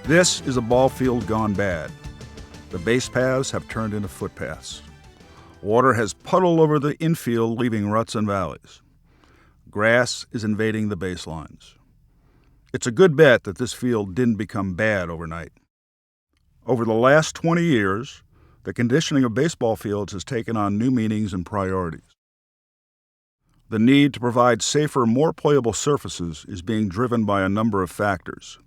This is a ball field gone bad. The base paths have turned into footpaths. Water has puddled over the infield, leaving ruts and valleys. Grass is invading the baselines. It's a good bet that this field didn't become bad overnight. Over the last 20 years, the conditioning of baseball fields has taken on new meanings and priorities. The need to provide safer, more playable surfaces is being driven by a number of factors: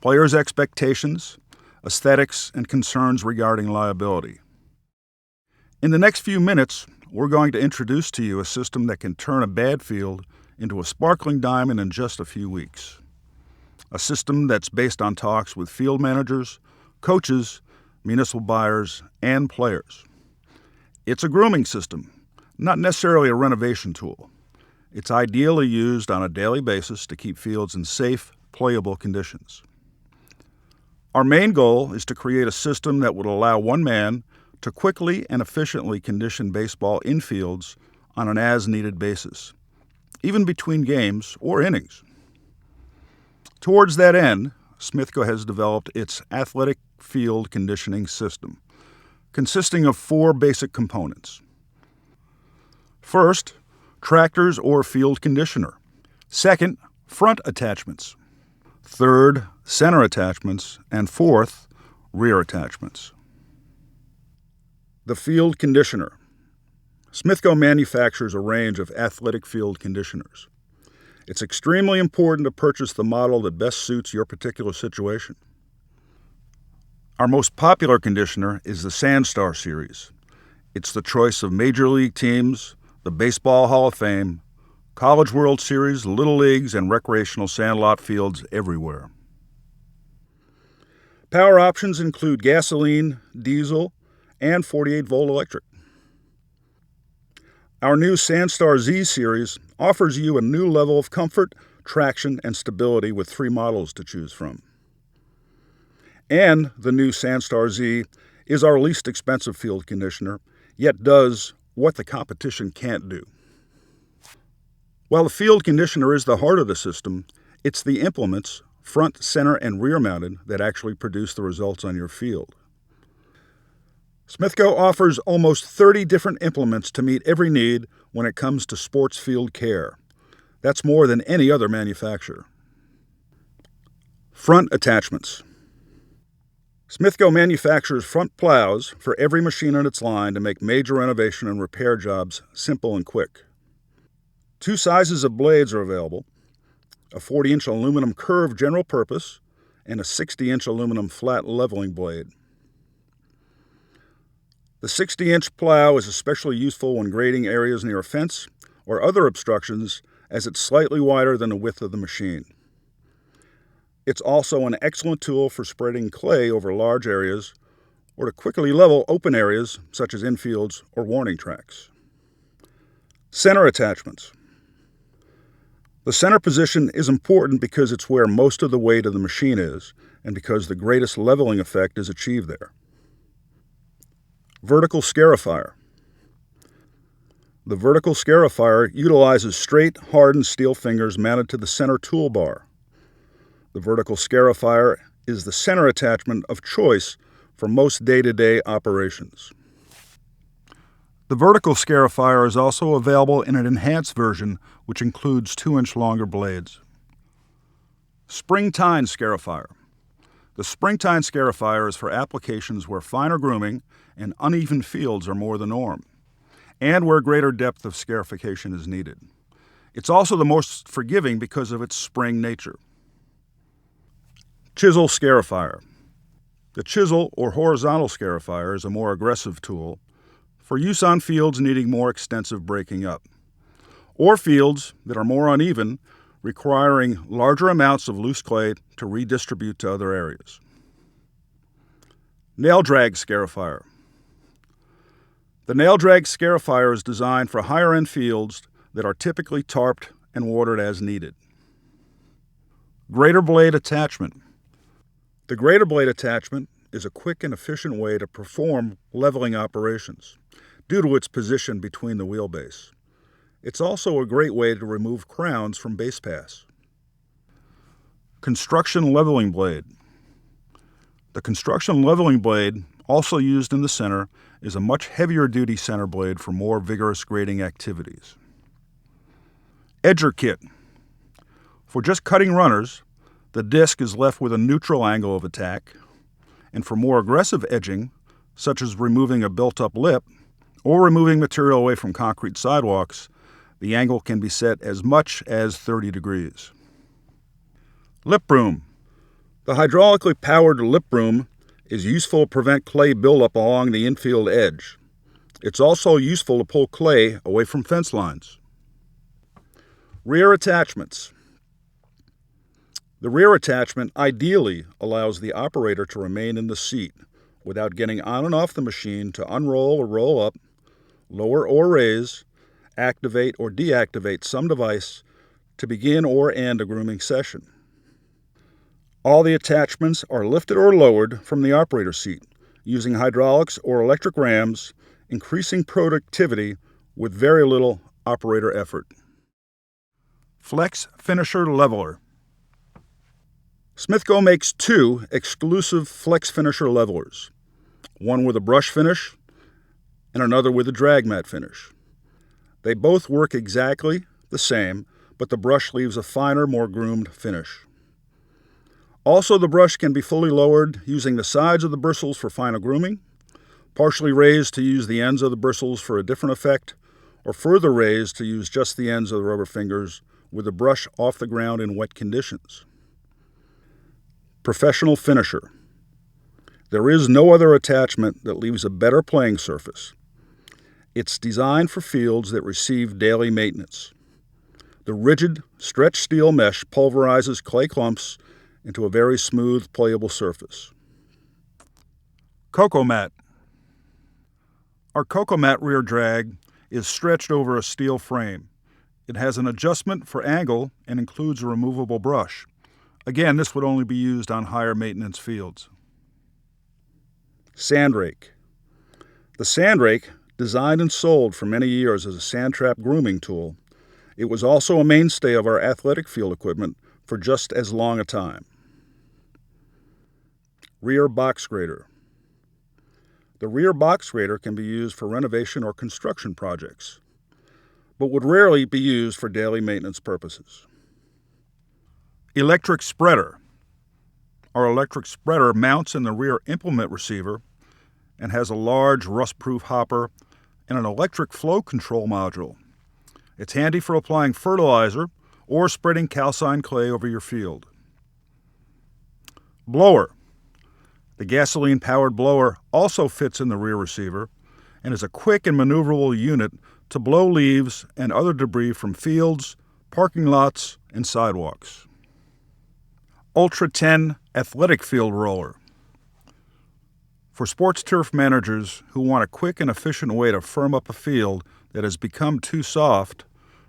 players' expectations, aesthetics, and concerns regarding liability. In the next few minutes, we're going to introduce to you a system that can turn a bad field into a sparkling diamond in just a few weeks. A system that's based on talks with field managers, coaches, municipal buyers, and players. It's a grooming system, not necessarily a renovation tool. It's ideally used on a daily basis to keep fields in safe, playable conditions. Our main goal is to create a system that would allow one man to quickly and efficiently condition baseball infields on an as-needed basis, even between games or innings. Towards that end, Smithco has developed its athletic field conditioning system, consisting of 4 basic components. First, tractors or field conditioner. Second, front attachments. Third, center attachments. And fourth, rear attachments. The field conditioner. Smithco manufactures a range of athletic field conditioners. It's extremely important to purchase the model that best suits your particular situation. Our most popular conditioner is the Sandstar series. It's the choice of major league teams, the Baseball Hall of Fame, College World Series, Little Leagues, and recreational sandlot fields everywhere. Power options include gasoline, diesel, and 48-volt electric. Our new Sandstar Z series offers you a new level of comfort, traction, and stability with 3 models to choose from. And the new Sandstar Z is our least expensive field conditioner, yet does what the competition can't do. While the field conditioner is the heart of the system, it's the implements, front, center, and rear mounted, that actually produce the results on your field. Smithco offers almost 30 different implements to meet every need when it comes to sports field care. That's more than any other manufacturer. Front attachments. Smithco manufactures front plows for every machine in its line to make major renovation and repair jobs simple and quick. 2 sizes of blades are available: a 40-inch aluminum curved general purpose and a 60-inch aluminum flat leveling blade. The 60-inch plow is especially useful when grading areas near a fence or other obstructions, as it's slightly wider than the width of the machine. It's also an excellent tool for spreading clay over large areas or to quickly level open areas such as infields or warning tracks. Center attachments. The center position is important because it's where most of the weight of the machine is and because the greatest leveling effect is achieved there. Vertical scarifier. The vertical scarifier utilizes straight, hardened steel fingers mounted to the center toolbar. The vertical scarifier is the center attachment of choice for most day-to-day operations. The vertical scarifier is also available in an enhanced version, which includes 2-inch longer blades. Spring-tine scarifier. The spring-tine scarifier is for applications where finer grooming and uneven fields are more the norm, and where greater depth of scarification is needed. It's also the most forgiving because of its spring nature. Chisel scarifier. The chisel or horizontal scarifier is a more aggressive tool for use on fields needing more extensive breaking up, or fields that are more uneven, requiring larger amounts of loose clay to redistribute to other areas. Nail drag scarifier. The nail drag scarifier is designed for higher-end fields that are typically tarped and watered as needed. Grater blade attachment. The grater blade attachment is a quick and efficient way to perform leveling operations due to its position between the wheelbase. It's also a great way to remove crowns from base paths. Construction leveling blade. The construction leveling blade, also used in the center, is a much heavier duty center blade for more vigorous grading activities. Edger kit. For just cutting runners, the disc is left with a neutral angle of attack, and for more aggressive edging, such as removing a built-up lip or removing material away from concrete sidewalks, the angle can be set as much as 30 degrees. Lip broom. The hydraulically powered lip broom is useful to prevent clay buildup along the infield edge. It's also useful to pull clay away from fence lines. Rear attachments. The rear attachment ideally allows the operator to remain in the seat without getting on and off the machine to unroll or roll up, lower or raise, activate or deactivate some device to begin or end a grooming session. All the attachments are lifted or lowered from the operator seat using hydraulics or electric rams, increasing productivity with very little operator effort. Flex Finisher Leveler. Smithco makes two exclusive Flex Finisher levelers, one with a brush finish and another with a drag mat finish. They both work exactly the same, but the brush leaves a finer, more groomed finish. Also, the brush can be fully lowered using the sides of the bristles for final grooming, partially raised to use the ends of the bristles for a different effect, or further raised to use just the ends of the rubber fingers with the brush off the ground in wet conditions. Professional Finisher. There is no other attachment that leaves a better playing surface. It's designed for fields that receive daily maintenance. The rigid, stretched steel mesh pulverizes clay clumps into a very smooth, playable surface. Coco Mat. Our Coco Mat rear drag is stretched over a steel frame. It has an adjustment for angle and includes a removable brush. Again, this would only be used on higher maintenance fields. Sand rake. The sand rake, designed and sold for many years as a sand trap grooming tool, it was also a mainstay of our athletic field equipment for just as long a time. Rear box grader. The rear box grader can be used for renovation or construction projects, but would rarely be used for daily maintenance purposes. Electric spreader. Our electric spreader mounts in the rear implement receiver and has a large rust-proof hopper and an electric flow control module. It's handy for applying fertilizer or spreading calcined clay over your field. Blower. The gasoline-powered blower also fits in the rear receiver and is a quick and maneuverable unit to blow leaves and other debris from fields, parking lots, and sidewalks. Ultra 10 Athletic Field Roller. For sports turf managers who want a quick and efficient way to firm up a field that has become too soft,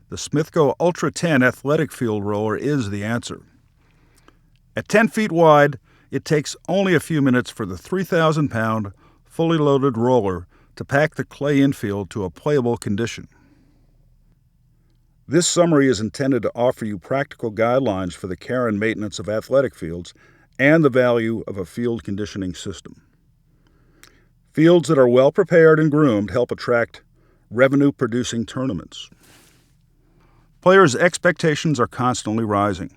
the Smithco Ultra 10 Athletic Field Roller is the answer. At 10 feet wide, it takes only a few minutes for the 3,000-pound, fully loaded roller to pack the clay infield to a playable condition. This summary is intended to offer you practical guidelines for the care and maintenance of athletic fields and the value of a field conditioning system. Fields that are well prepared and groomed help attract revenue-producing tournaments. Players' expectations are constantly rising,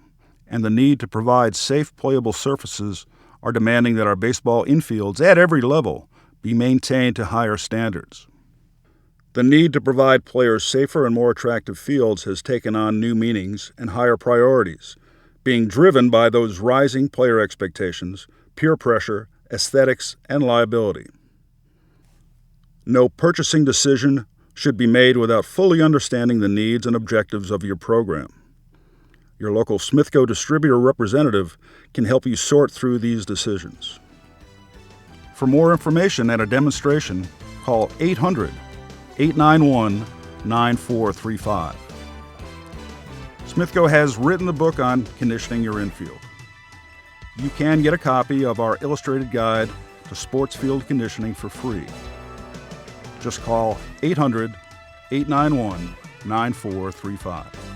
and the need to provide safe, playable surfaces are demanding that our baseball infields at every level be maintained to higher standards. The need to provide players safer and more attractive fields has taken on new meanings and higher priorities, being driven by those rising player expectations, peer pressure, aesthetics, and liability. No purchasing decision should be made without fully understanding the needs and objectives of your program. Your local Smithco distributor representative can help you sort through these decisions. For more information and a demonstration, call 800-891-9435. Smithco has written the book on conditioning your infield. You can get a copy of our illustrated guide to sports field conditioning for free. Just call 800-891-9435.